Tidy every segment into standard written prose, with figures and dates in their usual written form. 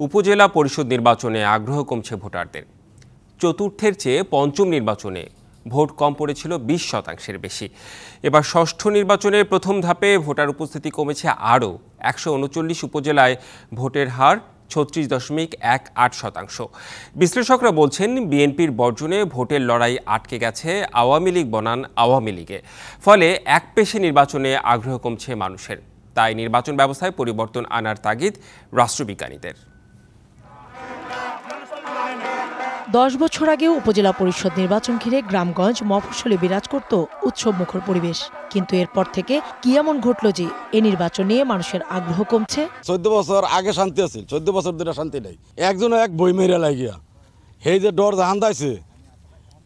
উপজেলা পরিষদ নির্বাচনে আগ্রহ কমছে ভোটারদের। চতুর্থের চেয়ে পঞ্চম নির্বাচনে ভোট কম পড়েছিল 20% বেশি। এবার ষষ্ঠ নির্বাচনের প্রথম ধাপে ভোটার উপস্থিতি কমেছে আরও। 139 উপজেলায় ভোটের হার 36.18%। বিশ্লেষকরা বলছেন, বিএনপির বর্জনে ভোটের লড়াই আটকে গেছে আওয়ামী লীগ বনাম আওয়ামী লীগে। ফলে একপেশে নির্বাচনে আগ্রহ কমছে মানুষের। তাই নির্বাচন ব্যবস্থায় পরিবর্তন আনার তাগিদ রাষ্ট্রবিজ্ঞানীদের। 10 বছর আগেও উপজেলা পরিষদ নির্বাচন ঘিরে গ্রামগঞ্জ মফস্বলে বিরাজ করত উৎসবমুখর পরিবেশ। কিন্তু এরপর থেকে কি এমন ঘটল যে এই নির্বাচন নিয়ে মানুষের আগ্রহ কমছে? 14 বছর আগে শান্তি আছে, 14 বছর ধরে শান্তি নাই। একজন এক বই মেরে লাগিয়া এই যে ডর হান্দাইছে,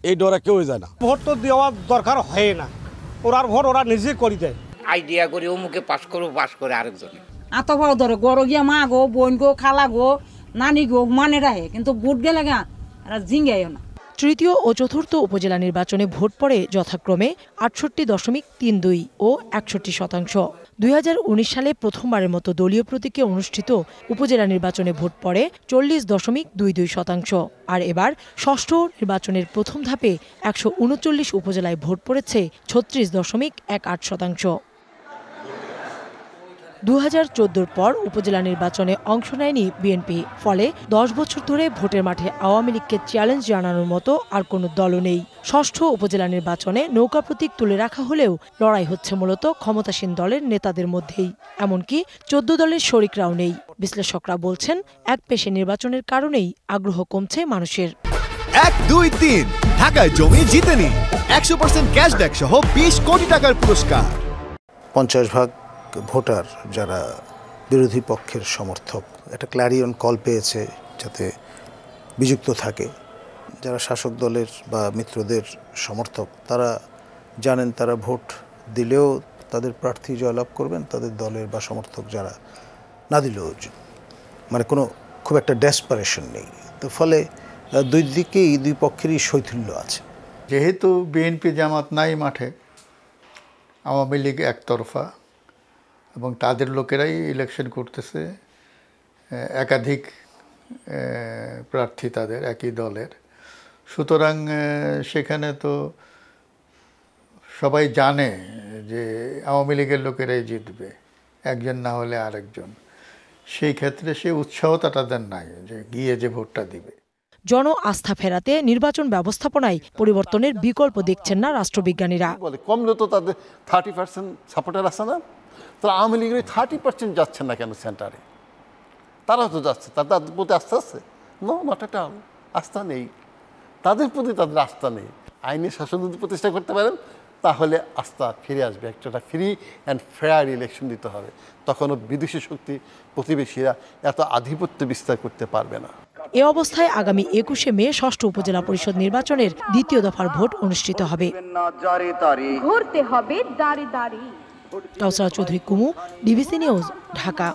এই ডরে কেউ যায় না। ভোট তো দেওয়ার দরকার হয় না, ওরার ভোট ওরা নিজে করে দেয়। আইডিয়া করে অমুকে পাস করে আরেকজন এত বড় ধরে গড় গিয়া মা গো, বোন গো, খালা গো, নানি গো মানে রাহে, কিন্তু ভোট গেলে গা জিঙ্গাইও না। তৃতীয় ও চতুর্থ উপজেলা নির্বাচনে ভোট পড়ে যথাক্রমে 68.32 ও 61%। 2019 সালে প্রথমবারের মতো দলীয় প্রতীকে অনুষ্ঠিত উপজেলা নির্বাচনে ভোট পড়ে 40.22%। আর এবার ষষ্ঠ নির্বাচনের প্রথম ধাপে 139 উপজেলায় ভোট পড়েছে 36.18%। 2014 পর উপজেলা নির্বাচনে অংশ নেয়নি বিএনপি। ফলে 10 বছর ধরে ভোটের মাঠে আওয়ামী লীগকে চ্যালেঞ্জ জানানোর মতো আর কোনো দলও নেই। ষষ্ঠ উপজেলা নির্বাচনে নৌকা প্রতীক তুলে রাখা হলেও লড়াই হচ্ছে মূলত ক্ষমতাসীন দলের নেতাদের মধ্যেই। এমনকি 14 দলের শরিকরাও নেই। বিশ্লেষকরা বলছেন, একপেশে নির্বাচনের কারণেই আগ্রহ কমছে মানুষের। 1, 2, 3 ঢাকায় জমি জিতে নিন 100% ক্যাশব্যাক সহ 20 কোটি টাকার পুরস্কার। 50% ভোটার যারা বিরোধী পক্ষের সমর্থক একটা ক্ল্যারিয়ন কল পেয়েছে যাতে বিযুক্ত থাকে। যারা শাসক দলের বা মিত্রদের সমর্থক তারা জানেন তারা ভোট দিলেও তাদের প্রার্থী জয়লাভ করবেন, তাদের দলের বা সমর্থক যারা না দিলেও মানে কোনো খুব একটা ডেসপারেশন নেই। তো ফলে দুই দিকেই দুই পক্ষেরই শৈথিল্য আছে। যেহেতু বিএনপি জামাত নাই মাঠে, আওয়ামী লীগ একতরফা এবং তাদের লোকেরাই ইলেকশন করতেছে, একাধিক প্রার্থী তাদের একই দলের, সুতরাং সেখানে তো সবাই জানে যে আওয়ামী লীগের লোকেরাই জিতবে, একজন না হলে আরেকজন। সেই ক্ষেত্রে সে উৎসাহটা তাদের নাই যে গিয়ে যে ভোটটা দিবে। জন আস্থা ফেরাতে নির্বাচন ব্যবস্থাপনায় পরিবর্তনের বিকল্প দেখছেন না রাষ্ট্রবিজ্ঞানীরা। কমলে তো তাদের 30% সাপোর্টার আছে না, তারা আওয়ামী লীগের 30% যাচ্ছেন না কেন সেন্টারে? তারাও তো যাচ্ছে, তাদের প্রতি আস্থা আছে? নট এট অল, আস্থা নেই তাদের প্রতি, তাদের আস্থা নেই। আইনি শাসন যদি প্রতিষ্ঠা করতে পারেন তাহলে আস্থা ফিরে আসবে। একটা ফ্রি অ্যান্ড ফেয়ার ইলেকশন দিতে হবে, তখনও বিদেশি শক্তি প্রতিবেশীরা এত আধিপত্য বিস্তার করতে পারবে না। এ অবস্থায় আগামী 21শে মে ষষ্ঠ উপজেলা পরিষদ নির্বাচনের দ্বিতীয় দফার ভোট অনুষ্ঠিত হবে। ঘুরতে হবে দাঁড়ি দাঁড়ি। কাউসারা চৌধুরী কুমু, ডিবিসি নিউজ, ঢাকা।